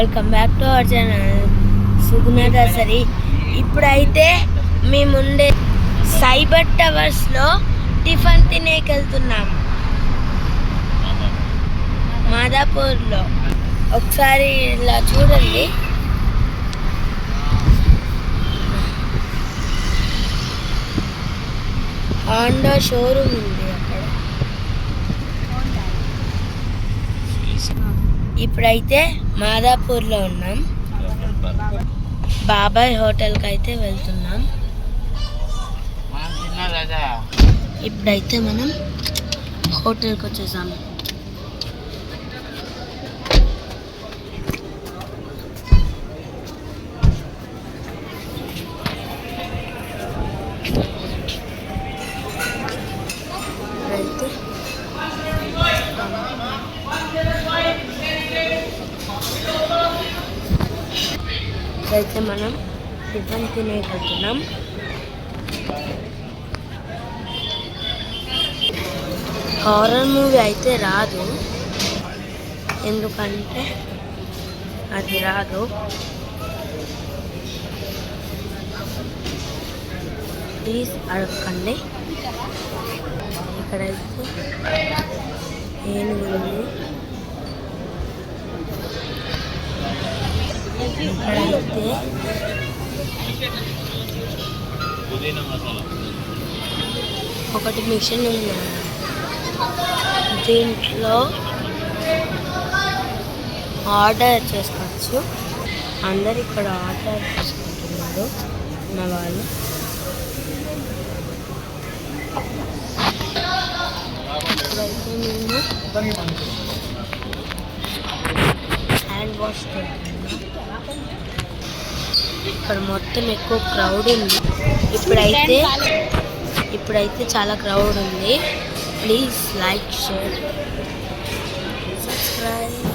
Welcome back to our channel Suguna Dasari. ఇప్పుడైతే మేముండే cyber టవర్స్లో tiffin తినేకెళ్తున్నాం మాదాపూర్లో. ఒకసారి ఇలా చూడండి. హోండా షోరూమ్ ఉంది అక్కడ. ఇప్పుడైతే మాదాపూర్లో ఉన్నాం. బాబాయ్ హోటల్కి అయితే వెళ్తున్నాం. ఇప్పుడైతే మనం హోటల్కి వచ్చేసాము. అయితే మనం టిఫిన్ తినేకెళ్తున్నాం. హారర్ మూవీ అయితే రాదు, ఎందుకంటే అది రాదు. ప్లీజ్ అడగండి. ఇక్కడైతే ఏనుగుంది. ఇక్కడైతే ఒకటి మిషన్ ఉంది. దీంట్లో ఆర్డర్ చేసుకోవచ్చు. అందరు ఇక్కడ ఆర్డర్ చేసుకుంటున్నారు మా వాళ్ళు. ఇప్పుడైతే మేము హ్యాండ్ వాష్ చేస్తున్నాం. ఇక్కడ మొత్తం ఎక్కువ క్రౌడ్ ఉంది. ఇప్పుడైతే చాలా క్రౌడ్ ఉంది. Please like, share, subscribe.